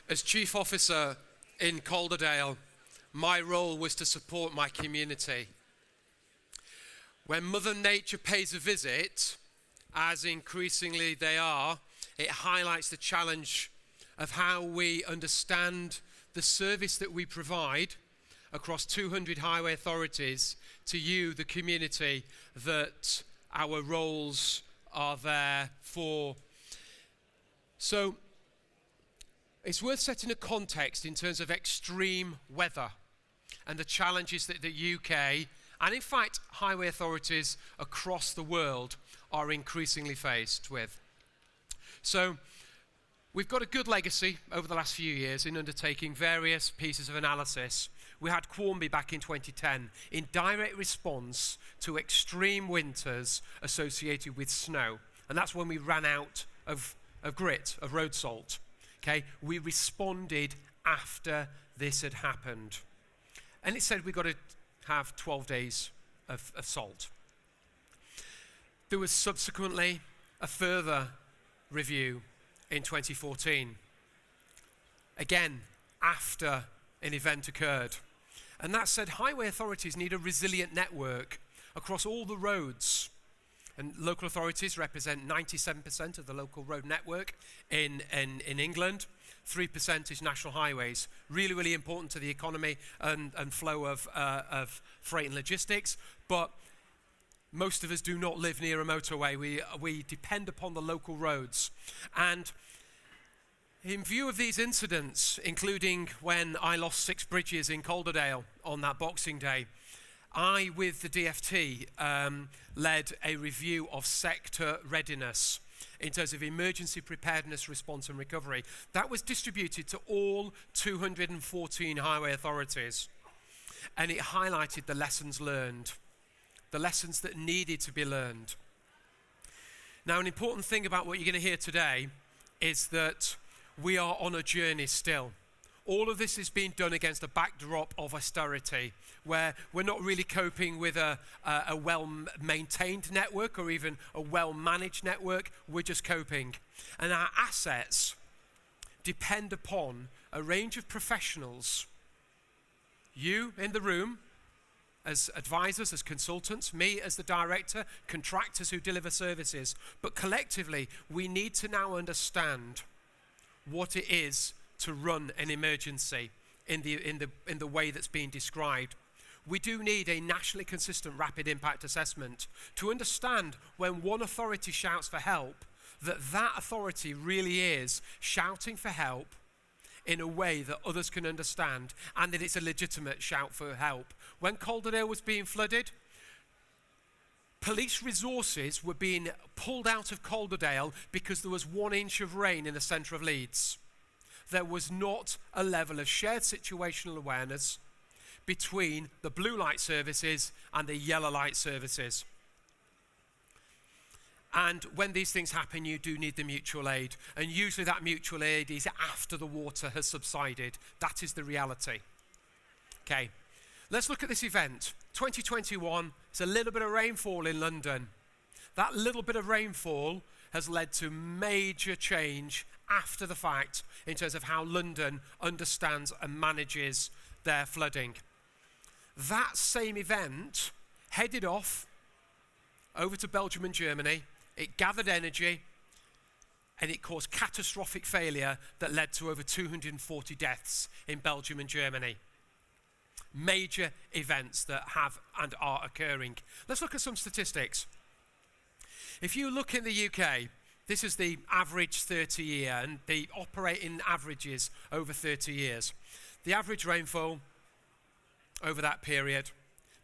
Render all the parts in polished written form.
As chief officer in Calderdale, my role was to support my community. When Mother Nature pays a visit, as increasingly they are, it highlights the challenge of how we understand the service that we provide across 200 highway authorities to you, the community, that our roles are there for. So, it's worth setting a context in terms of extreme weather and the challenges that the UK, and in fact highway authorities across the world, are increasingly faced with. So we've got a good legacy over the last few years in undertaking various pieces of analysis. We had Quarmby back in 2010 in direct response to extreme winters associated with snow. And that's when we ran out of grit, of road salt. Okay, we responded after this had happened. And it said we've got to have 12 days of salt. There was subsequently a further review in 2014. Again, after an event occurred. And that said highway authorities need a resilient network across all the roads. And local authorities represent 97% of the local road network in England. 3% is national highways. Really, really important to the economy and flow of freight and logistics. But most of us do not live near a motorway. We depend upon the local roads. And in view of these incidents, including when I lost 6 bridges in Calderdale on that Boxing Day, I, with the DFT, led a review of sector readiness in terms of emergency preparedness, response and recovery. That was distributed to all 214 highway authorities. And it highlighted the lessons learned, the lessons that needed to be learned. Now, an important thing about what you're going to hear today is that we are on a journey still. All of this is being done against a backdrop of austerity, where we're not really coping with a well-maintained network or even a well-managed network. We're just coping. And our assets depend upon a range of professionals. You in the room as advisors, as consultants, me as the director, contractors who deliver services. But collectively, we need to now understand what it is to run an emergency in the way that's being described. We do need a nationally consistent rapid impact assessment to understand when one authority shouts for help, that authority really is shouting for help in a way that others can understand and that it's a legitimate shout for help. When Calderdale was being flooded, police resources were being pulled out of Calderdale because there was 1 inch of rain in the centre of Leeds. There was not a level of shared situational awareness between the blue light services and the yellow light services. And when these things happen, you do need the mutual aid. And usually that mutual aid is after the water has subsided. That is the reality. Okay, let's look at this event. 2021, it's a little bit of rainfall in London. That little bit of rainfall has led to major change after the fact in terms of how London understands and manages their flooding. That same event headed off over to Belgium and Germany. It gathered energy and it caused catastrophic failure that led to over 240 deaths in Belgium and Germany. Major events that have and are occurring. Let's look at some statistics. If you look in the UK, this is the average 30-year, and the operating averages over 30 years. The average rainfall over that period.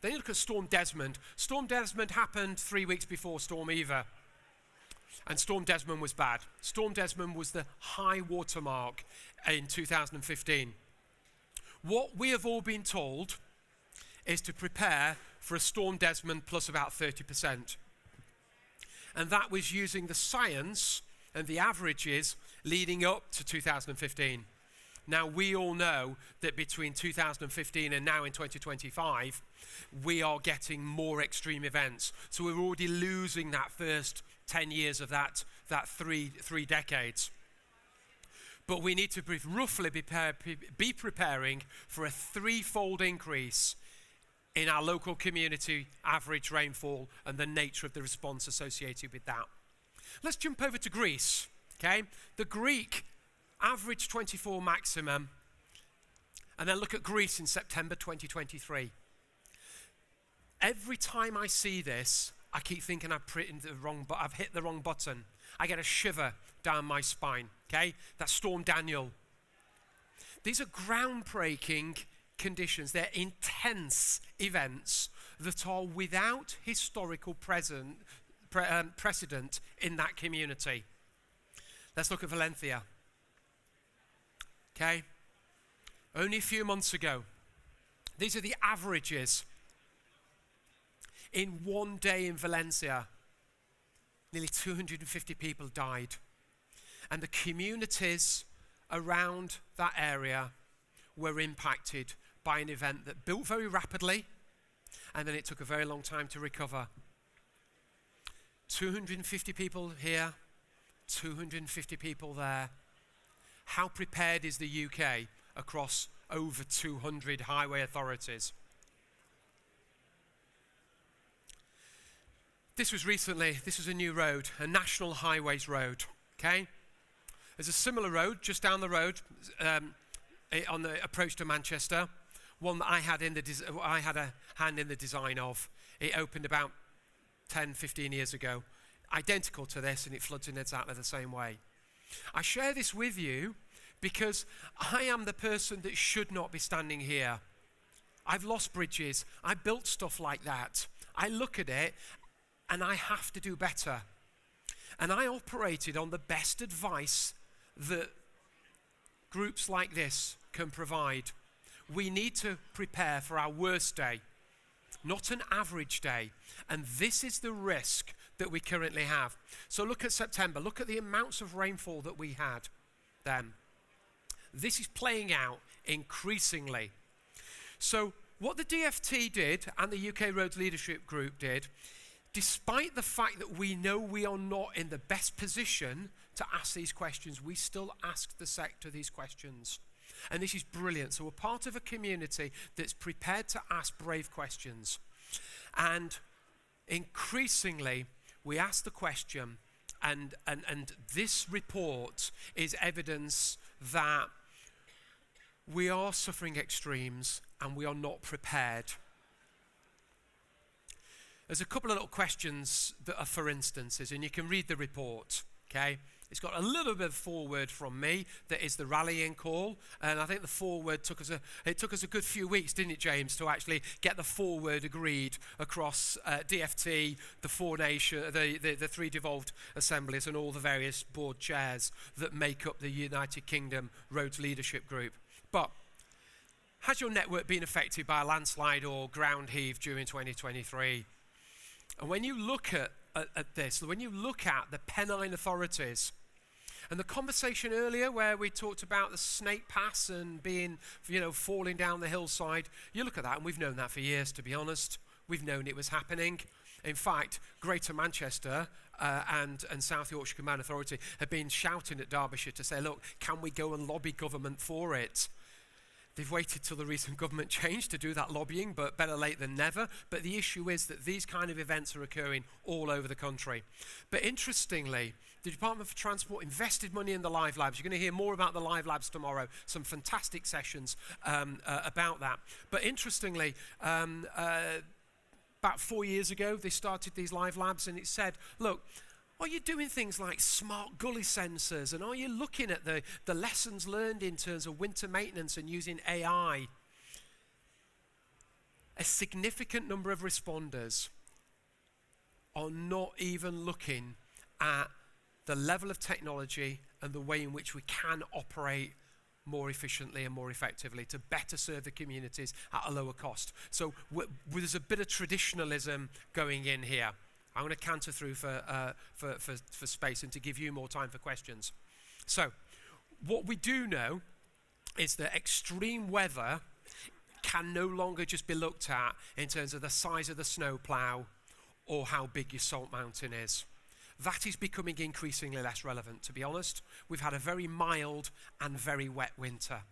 Then you look at Storm Desmond. Storm Desmond happened 3 weeks before Storm Eva. And Storm Desmond was bad. Storm Desmond was the high watermark in 2015. What we have all been told is to prepare for a Storm Desmond plus about 30%. And that was using the science and the averages leading up to 2015. Now, we all know that between 2015 and now in 2025, we are getting more extreme events. So we're already losing that first 10 years of that three decades. But we need to roughly be preparing for a threefold increase in our local community average rainfall and the nature of the response associated with that. Let's jump over to Greece, okay? The Greek average 24 maximum, and then look at Greece in September 2023. Every time I see this, I keep thinking I've hit the wrong button. I get a shiver down my spine, okay? That's Storm Daniel. These are groundbreaking conditions. They're intense events that are without historical precedent in that community. Let's look at Valencia. Okay? Only a few months ago, these are the averages. In one day in Valencia, nearly 250 people died. And the communities around that area were impacted by an event that built very rapidly, and then it took a very long time to recover. 250 people here, 250 people there. How prepared is the UK across over 200 highway authorities? This was a new road, a National Highways road, okay? There's a similar road just down the road on the approach to Manchester, one that I had a hand in the design of. It opened about 10, 15 years ago, identical to this, and it floods in exactly the same way. I share this with you because I am the person that should not be standing here. I've lost bridges. I built stuff like that. I look at it and I have to do better. And I operated on the best advice that groups like this can provide. We need to prepare for our worst day, not an average day. And this is the risk that we currently have. So look at September. Look at the amounts of rainfall that we had then. This is playing out increasingly. So what the DFT did and the UK Roads Leadership Group did, despite the fact that we know we are not in the best position to ask these questions, we still ask the sector these questions. And this is brilliant. So we're part of a community that's prepared to ask brave questions. And increasingly, we ask the question, and this report is evidence that we are suffering extremes and we are not prepared. There's a couple of little questions that are for instances, and you can read the report, okay? It's got a little bit of foreword from me that is the rallying call, and I think the foreword took us a good few weeks, didn't it, James, to actually get the foreword agreed across DFT, the the three devolved assemblies, and all the various board chairs that make up the United Kingdom Roads Leadership Group. But has your network been affected by a landslide or ground heave during 2023? And when you look at this, when you look at the Pennine authorities, and the conversation earlier where we talked about the Snake Pass and being, falling down the hillside, you look at that, and we've known that for years, to be honest. We've known it was happening. In fact, Greater Manchester and South Yorkshire Combined Authority have been shouting at Derbyshire to say, look, can we go and lobby government for it? They've waited till the recent government change to do that lobbying, but better late than never. But the issue is that these kind of events are occurring all over the country. But interestingly, the Department for Transport invested money in the Live Labs. You're going to hear more about the Live Labs tomorrow, some fantastic sessions about that. But interestingly, about 4 years ago, they started these Live Labs, and it said, look, are you doing things like smart gully sensors, and are you looking at the lessons learned in terms of winter maintenance and using AI? A significant number of responders are not even looking at the level of technology and the way in which we can operate more efficiently and more effectively to better serve the communities at a lower cost. So there's a bit of traditionalism going in here. I'm going to canter through for space and to give you more time for questions. So, what we do know is that extreme weather can no longer just be looked at in terms of the size of the snowplow or how big your salt mountain is. That is becoming increasingly less relevant, to be honest. We've had a very mild and very wet winter.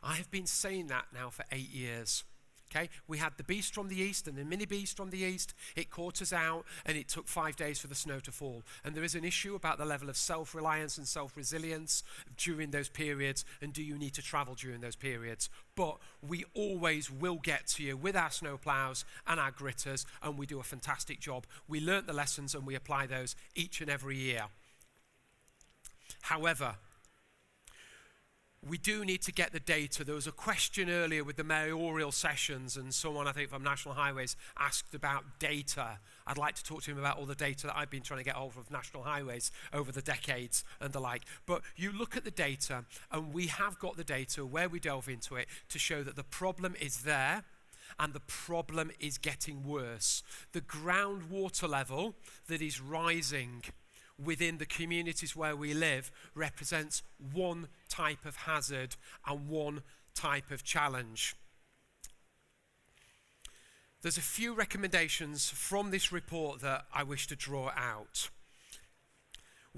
I have been saying that now for 8 years. Okay, we had the beast from the east and the mini beast from the east. It caught us out and it took 5 days for the snow to fall. And there is an issue about the level of self-reliance and self-resilience during those periods, and do you need to travel during those periods. But we always will get to you with our snow plows and our gritters, and we do a fantastic job. We learnt the lessons and we apply those each and every year. However, we do need to get the data. There was a question earlier with the mayoral sessions, and someone, I think from National Highways, asked about data. I'd like to talk to him about all the data that I've been trying to get hold of National Highways over the decades and the like. But you look at the data, and we have got the data where we delve into it to show that the problem is there, and the problem is getting worse. The groundwater level that is rising within the communities where we live represents one type of hazard and one type of challenge. There's a few recommendations from this report that I wish to draw out.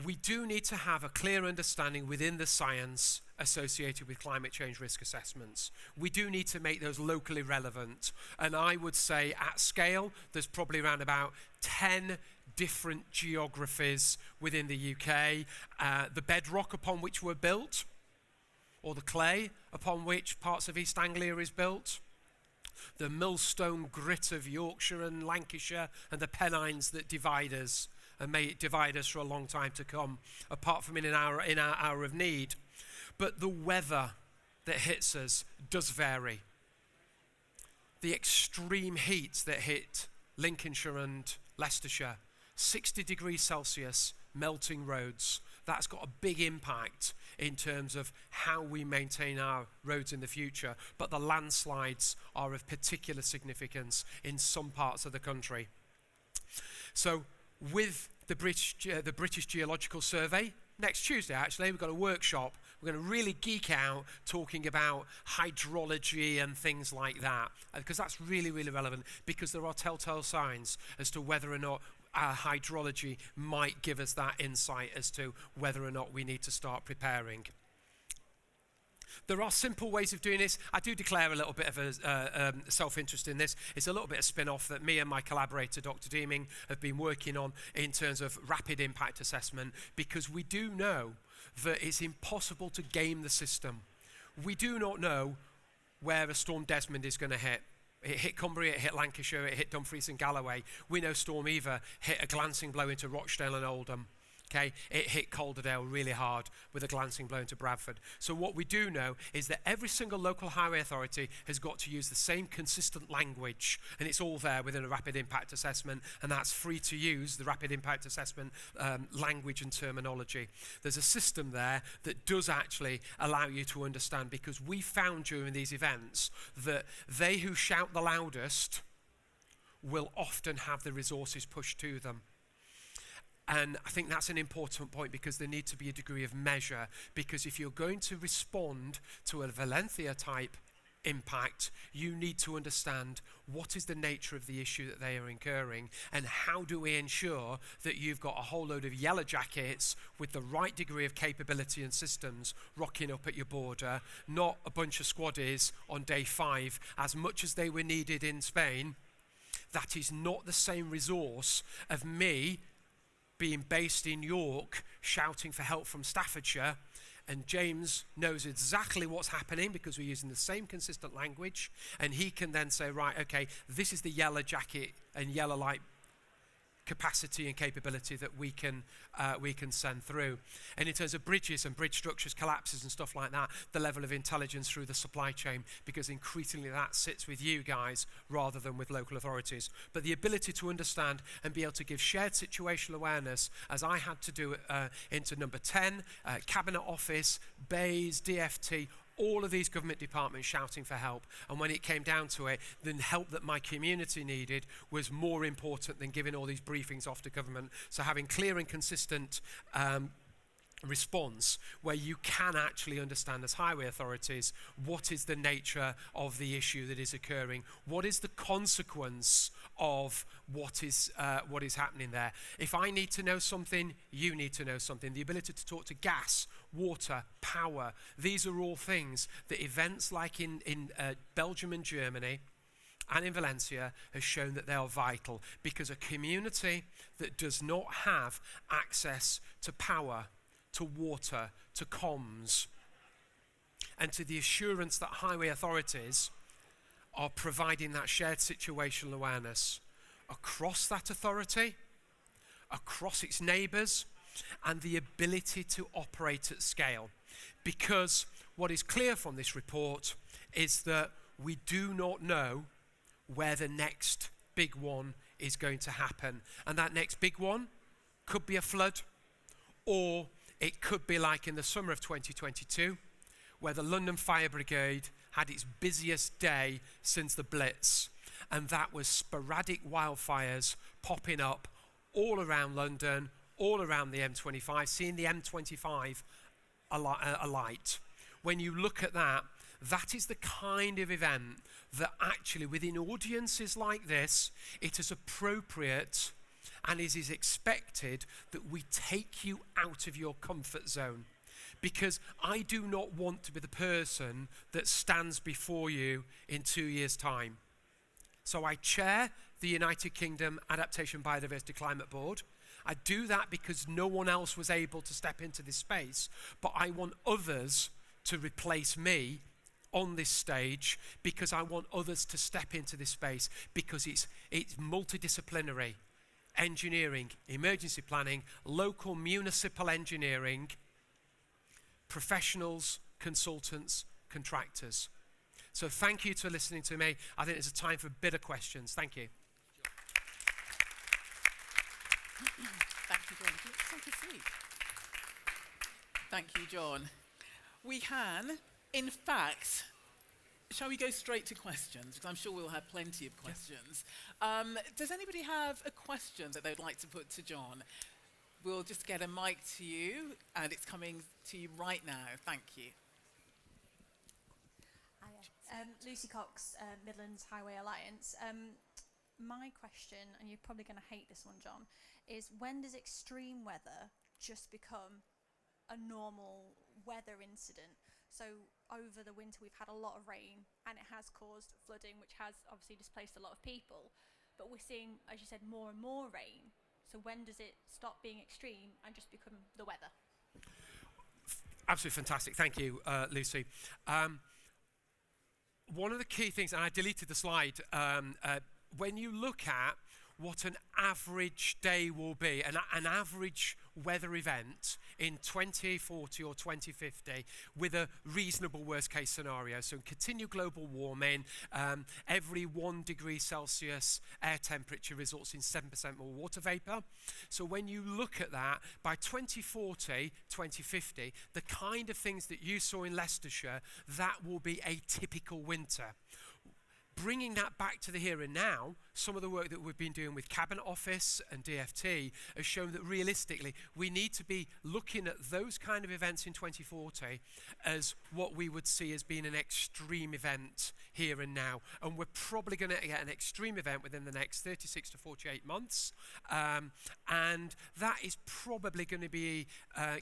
We do need to have a clear understanding within the science associated with climate change risk assessments. We do need to make those locally relevant. And I would say at scale, there's probably around about 10 different geographies within the UK. The bedrock upon which we're built, or the clay upon which parts of East Anglia is built, the millstone grit of Yorkshire and Lancashire, and the Pennines that divide us, and may it divide us for a long time to come, apart from in our hour of need. But the weather that hits us does vary. The extreme heat that hit Lincolnshire and Leicestershire, 60 degrees Celsius, melting roads, that's got a big impact in terms of how we maintain our roads in the future. But the landslides are of particular significance in some parts of the country. So with the British Geological Survey, next Tuesday actually, we've got a workshop. We're going to really geek out talking about hydrology and things like that, because that's really, really relevant, because there are telltale signs as to whether or not our hydrology might give us that insight as to whether or not we need to start preparing. There are simple ways of doing this. I do declare a little bit of a self-interest in this. It's a little bit of spin-off that me and my collaborator, Dr. Deeming, have been working on in terms of rapid impact assessment, because we do know that it's impossible to game the system. We do not know where a Storm Desmond is going to hit. It hit Cumbria, it hit Lancashire, it hit Dumfries and Galloway. We know Storm Eva hit a glancing blow into Rochdale and Oldham. Okay, it hit Calderdale really hard with a glancing blow into Bradford. So what we do know is that every single local highway authority has got to use the same consistent language, and it's all there within a rapid impact assessment, and that's free to use, the rapid impact assessment language and terminology. There's a system there that does actually allow you to understand, because we found during these events that they who shout the loudest will often have the resources pushed to them. And I think that's an important point, because there needs to be a degree of measure, because if you're going to respond to a Valentia type impact, you need to understand what is the nature of the issue that they are incurring, and how do we ensure that you've got a whole load of yellow jackets with the right degree of capability and systems rocking up at your border, not a bunch of squaddies on day 5, as much as they were needed in Spain. That is not the same resource of me being based in York, shouting for help from Staffordshire, and James knows exactly what's happening because we're using the same consistent language, and he can then say, right, okay, this is the yellow jacket and yellow light capacity and capability that we can send through. And in terms of bridges and bridge structures, collapses and stuff like that, the level of intelligence through the supply chain, because increasingly that sits with you guys rather than with local authorities. But the ability to understand and be able to give shared situational awareness, as I had to do into number 10, Cabinet Office, BEIS, DFT, all of these government departments shouting for help. And when it came down to it, the help that my community needed was more important than giving all these briefings off to government. So having clear and consistent response where you can actually understand as highway authorities what is the nature of the issue that is occurring, what is the consequence of what is happening there. If I need to know something, you need to know something. The ability to talk to gas, water, power, these are all things that events like in Belgium and Germany and in Valencia has shown that they are vital, because a community that does not have access to power, to water, to comms, and to the assurance that highway authorities are providing that shared situational awareness across that authority, across its neighbours, and the ability to operate at scale. Because what is clear from this report is that we do not know where the next big one is going to happen. And that next big one could be a flood, or it could be like in the summer of 2022, where the London Fire Brigade had its busiest day since the Blitz. And that was sporadic wildfires popping up all around London, all around the M25, seeing the M25 alight. When you look at that, that is the kind of event that actually within audiences like this, it is appropriate and it is expected that we take you out of your comfort zone. Because I do not want to be the person that stands before you in 2 years' time. So I chair the United Kingdom Adaptation Biodiversity Climate Board. I do that because no one else was able to step into this space, but I want others to replace me on this stage, because I want others to step into this space, because it's multidisciplinary. Engineering, emergency planning, local municipal engineering, professionals, consultants, contractors. So thank you for listening to me. I think it's a time for a bit of questions. Thank you. Thank you, John. Take a seat. Thank you, John. We can, in fact, shall we go straight to questions? Because I'm sure we'll have plenty of questions. Does anybody have a question that they'd like to put to John? We'll just get a mic to you, and it's coming to you right now. Thank you. Hi, Lucy Cox, Midlands Highway Alliance. My question, and you're probably going to hate this one, John, is when does extreme weather just become a normal weather incident? So over the winter we've had a lot of rain, and it has caused flooding, which has obviously displaced a lot of people. But we're seeing, as you said, more and more rain. So when does it stop being extreme and just become the weather? Absolutely fantastic. Thank you, Lucy. One of the key things, and I deleted the slide, when you look at what an average day will be, an average weather event in 2040 or 2050 with a reasonable worst case scenario. So continued global warming, every 1 degree Celsius air temperature results in 7% more water vapor. So when you look at that, by 2040, 2050, the kind of things that you saw in Leicestershire, that will be a typical winter. Bringing that back to the here and now, some of the work that we've been doing with Cabinet Office and DFT has shown that realistically we need to be looking at those kind of events in 2040 as what we would see as being an extreme event here and now. And we're probably going to get an extreme event within the next 36 to 48 months. And that is probably going to be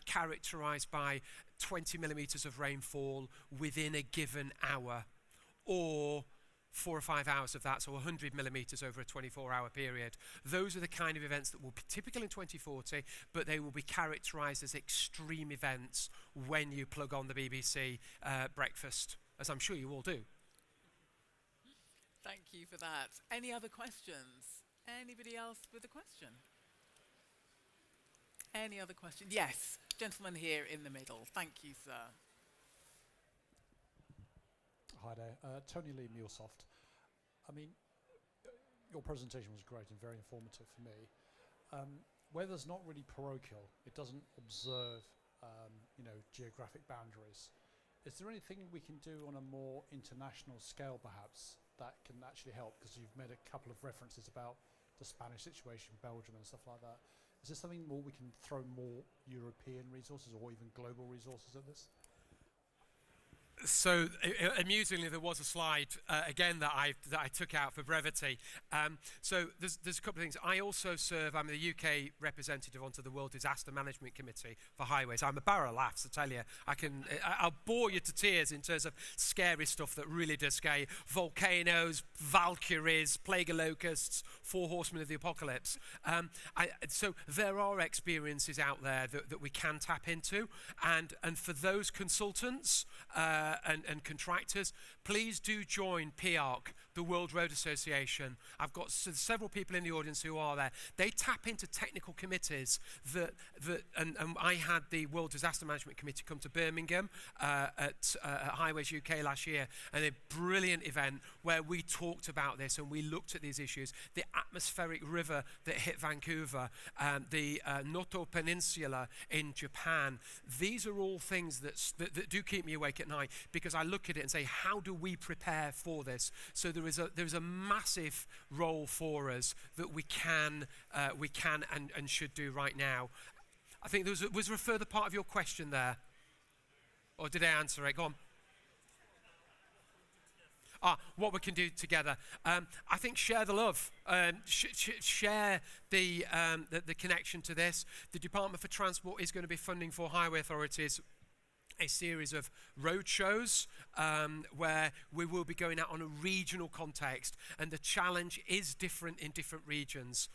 characterized by 20 millimeters of rainfall within a given hour, or 4 or 5 hours of that, so 100 millimeters over a 24-hour period. Those are the kind of events that will be typical in 2040, but they will be characterized as extreme events when you plug on the BBC breakfast, as I'm sure you all do. Thank you for that. Any other questions? Anybody else with a question? Any other questions? Yes, gentleman here in the middle. Thank you, sir. Hi there, Tony Lee, MuleSoft. I mean, your presentation was great and very informative for me. Weather's not really parochial. It doesn't observe, geographic boundaries. Is there anything we can do on a more international scale, perhaps, that can actually help? Because you've made a couple of references about the Spanish situation, Belgium and stuff like that. Is Is this something more we can throw more European resources or even global resources at this? So amusingly, there was a slide again that I took out for brevity. So there's a couple of things. I also serve. I'm the UK representative onto the World Disaster Management Committee for highways. I'm a barrel of laughs, I tell you. I'll bore you to tears in terms of scary stuff that really does scare you. Volcanoes, Valkyries, plague of locusts, 4 horsemen of the apocalypse. So there are experiences out there that we can tap into, and for those consultants. And contractors, please do join PIARC, the World Road Association. I've got several people in the audience who are there. They tap into technical committees and I had the World Disaster Management Committee come to Birmingham at Highways UK last year, and a brilliant event where we talked about this and we looked at these issues. The atmospheric river that hit Vancouver, the Noto Peninsula in Japan, these are all things that do keep me awake at night, because I look at it and say, how do we prepare for this? So there is a massive role for us that we can and should do right now. I think was there a further part of your question there? Or did I answer it? Go on. What we can do together. I think share the love. Share the connection to this. The Department for Transport is going to be funding for highway authorities a series of road shows where we will be going out on a regional context, and the challenge is different in different regions.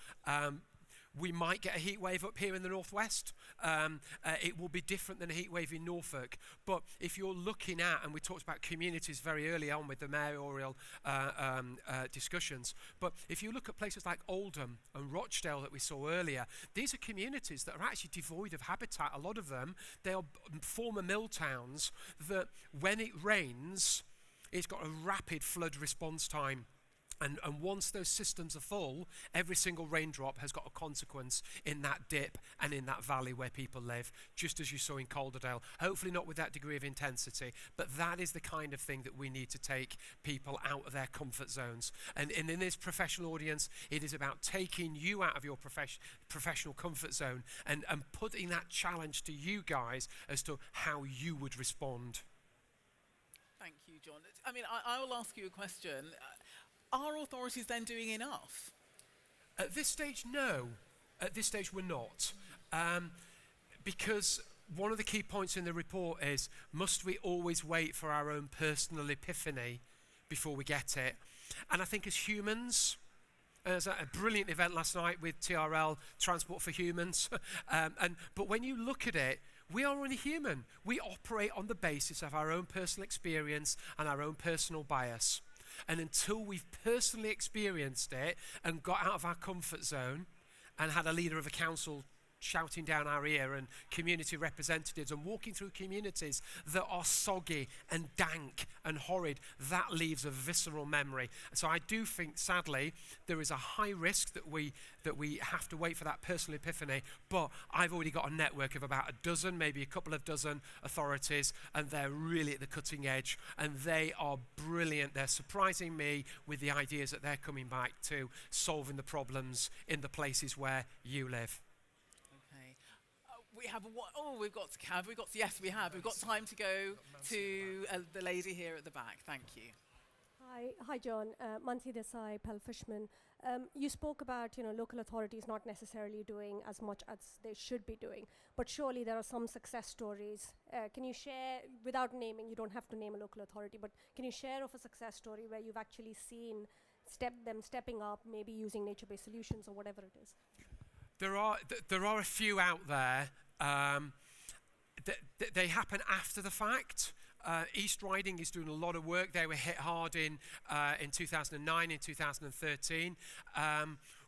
We might get a heat wave up here in the northwest. It will be different than a heat wave in Norfolk. But if you're looking at, and we talked about communities very early on with the mayoral discussions, but if you look at places like Oldham and Rochdale that we saw earlier, these are communities that are actually devoid of habitat. A lot of them, they are former mill towns that when it rains, it's got a rapid flood response time. And once those systems are full, every single raindrop has got a consequence in that dip and in that valley where people live, just as you saw in Calderdale. Hopefully not with that degree of intensity, but that is the kind of thing that we need to take people out of their comfort zones. And in this professional audience, it is about taking you out of your professional comfort zone and putting that challenge to you guys as to how you would respond. Thank you, John. I mean, I will ask you a question. Are authorities then doing enough? At this stage, no. At this stage, we're not. Because one of the key points in the report is, must we always wait for our own personal epiphany before we get it? And I think as humans, there's a brilliant event last night with TRL, Transport for Humans. But when you look at it, we are only human. We operate on the basis of our own personal experience and our own personal bias. And until we've personally experienced it and got out of our comfort zone and had a leader of a council shouting down our ear and community representatives and walking through communities that are soggy and dank and horrid, that leaves a visceral memory. So I do think, sadly, there is a high risk that we have to wait for that personal epiphany, but I've already got a network of about a dozen, maybe a couple of dozen authorities, and they're really at the cutting edge, and they are brilliant. They're surprising me with the ideas that they're coming back to, solving the problems in the places where you live. We have we've got Cav. Yes, we have. We've got time to go to the lady here at the back. Thank you. Hi, John. Mansi Desai, Pell Fishman. You spoke about local authorities not necessarily doing as much as they should be doing, but surely there are some success stories. Can you share, without naming? You don't have to name a local authority, but can you share of a success story where you've actually seen them stepping up, maybe using nature-based solutions or whatever it is? There are a few out there. They happen after the fact. East Riding is doing a lot of work. They were hit hard in 2009, in 2013.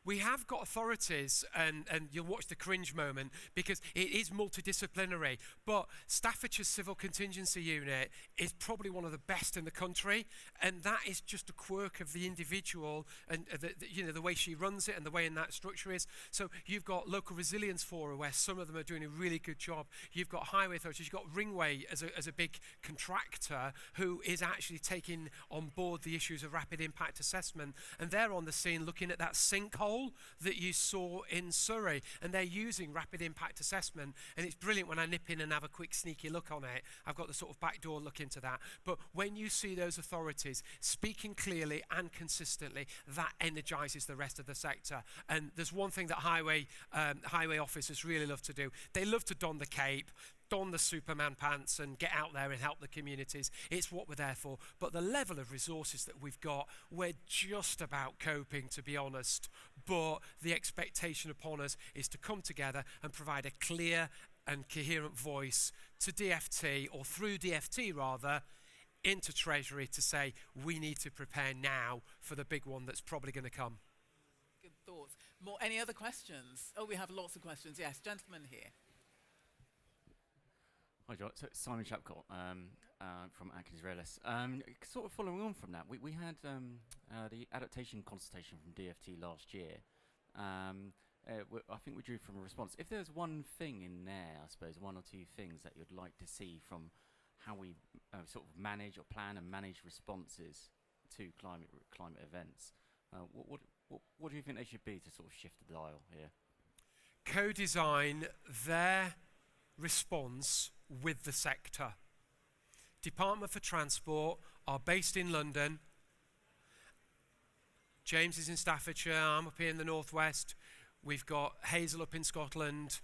We have got authorities, and you'll watch the cringe moment, because it is multidisciplinary, but Staffordshire's Civil Contingency Unit is probably one of the best in the country, and that is just a quirk of the individual and the way she runs it and the way in that structure is. So you've got Local Resilience Forum, where some of them are doing a really good job. You've got highway authorities. You've got Ringway as a big contractor who is actually taking on board the issues of rapid impact assessment, and they're on the scene looking at that sinkhole role that you saw in Surrey, and they're using rapid impact assessment, and it's brilliant when I nip in and have a quick sneaky look on it. I've got the sort of backdoor look into that. But when you see those authorities speaking clearly and consistently, that energizes the rest of the sector. And there's one thing that highway officers really love to do. They love to don the cape, don the Superman pants and get out there and help the communities. It's what we're there for. But the level of resources that we've got, we're just about coping, to be honest. But the expectation upon us is to come together and provide a clear and coherent voice to DFT, or through DFT rather, into Treasury to say we need to prepare now for the big one that's probably going to come. Good thoughts. Any other questions? Oh, we have lots of questions. Yes, gentleman here. Hi, John. So Simon Chapcott from Atkins Relis. Sort of following on from that, we had the adaptation consultation from DFT last year. I think we drew from a response. If there's one thing in there, I suppose, one or two things that you'd like to see from how we sort of manage or plan and manage responses to climate events, what do you think they should be to sort of shift the dial here? Co-design their response with the sector. Department for Transport are based in London. James is in Staffordshire, I'm up here in the northwest. We've got Hazel up in Scotland.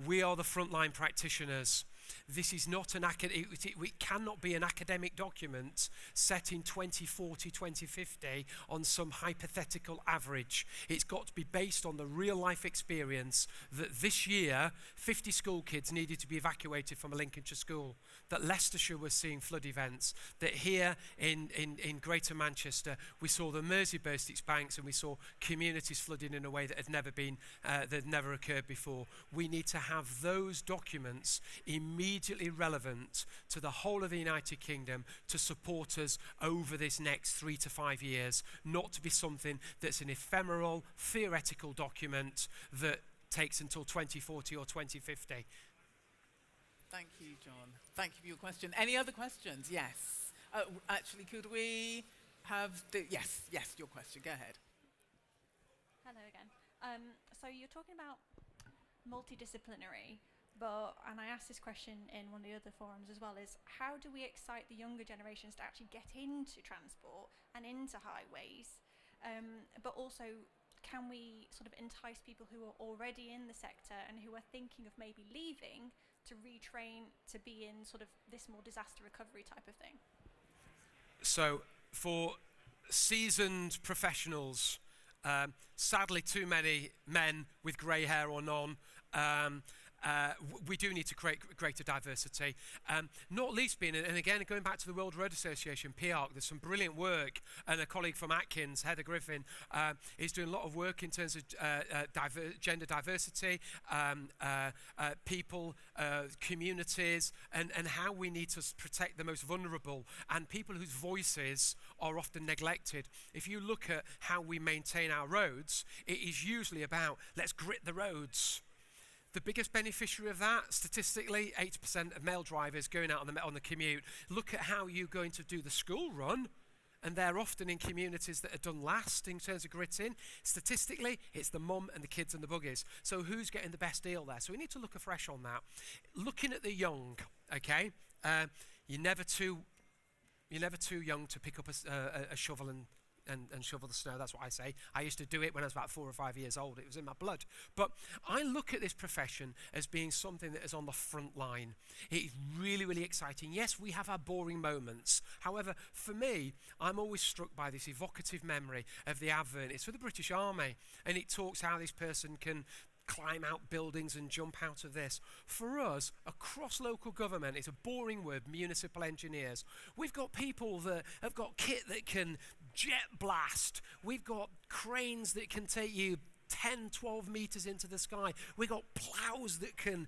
We are the frontline practitioners. This is not it cannot be an academic document set in 2040, 2050 on some hypothetical average. It's got to be based on the real life experience that this year 50 school kids needed to be evacuated from a Lincolnshire school, that Leicestershire was seeing flood events, that here in Greater Manchester we saw the Mersey burst its banks and we saw communities flooding in a way that had never occurred before. We need to have those documents immediately relevant to the whole of the United Kingdom to support us over this next 3 to 5 years, not to be something that's an ephemeral, theoretical document that takes until 2040 or 2050. Thank you, John. Thank you for your question. Any other questions? Yes. Actually, could we have yes, your question. Go ahead. Hello again. So you're talking about multidisciplinary, and I asked this question in one of the other forums as well, is how do we excite the younger generations to actually get into transport and into highways? But also, can we sort of entice people who are already in the sector and who are thinking of maybe leaving to retrain to be in sort of this more disaster recovery type of thing? So for seasoned professionals, sadly too many men with grey hair or none, we do need to create greater diversity, not least being, and again going back to the World Road Association, PARC, there's some brilliant work, and a colleague from Atkins, Heather Griffin, is doing a lot of work in terms of gender diversity, people, communities, and how we need to protect the most vulnerable and people whose voices are often neglected. If you look at how we maintain our roads, it is usually about let's grit the roads. The biggest beneficiary of that, statistically, 80% of male drivers going out on the commute. Look at how you're going to do the school run, and they're often in communities that are done last in terms of gritting. Statistically, it's the mum and the kids and the buggies. So who's getting the best deal there? So we need to look afresh on that. Looking at the young, okay, you're never too young to pick up a shovel and shovel the snow. That's what I say. I used to do it when I was about 4 or 5 years old. It was in my blood. But I look at this profession as being something that is on the front line. It is really, really exciting. Yes, we have our boring moments. However, for me, I'm always struck by this evocative memory of the advert. It's for the British Army, and it talks how this person can climb out buildings and jump out of this. For us, across local government, it's a boring word, municipal engineers. We've got people that have got kit that can jet blast. We've got cranes that can take you 10, 12 meters into the sky. We've got plows that can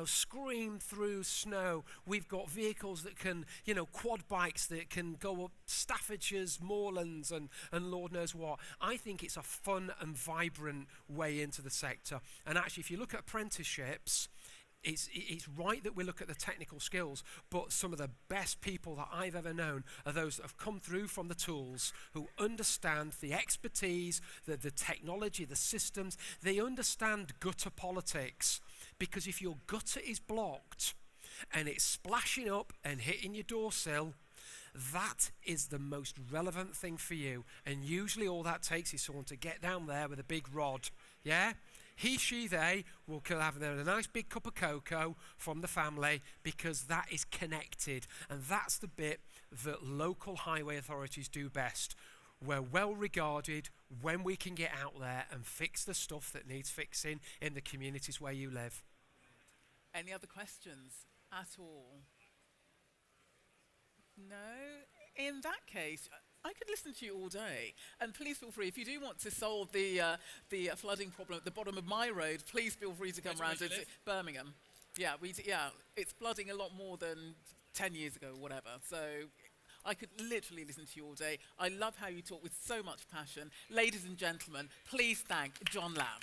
scream through snow. We've got vehicles that can, quad bikes that can go up Staffordshire's moorlands and Lord knows what. I think it's a fun and vibrant way into the sector. And actually, if you look at apprenticeships, it's right that we look at the technical skills, but some of the best people that I've ever known are those that have come through from the tools, who understand the expertise, the technology, the systems. They understand gutter politics, because if your gutter is blocked and it's splashing up and hitting your door sill, that is the most relevant thing for you. And usually all that takes is someone to get down there with a big rod. Yeah? He, she, they will have a nice big cup of cocoa from the family, because that is connected. And that's the bit that local highway authorities do best. We're well regarded when we can get out there and fix the stuff that needs fixing in the communities where you live. Any other questions at all? No? In that case, I could listen to you all day. And please feel free, if you do want to solve the flooding problem at the bottom of my road, please feel free to come round to Birmingham. Yeah, it's flooding a lot more than 10 years ago or whatever. So I could literally listen to you all day. I love how you talk with so much passion. Ladies and gentlemen, please thank John Lamb.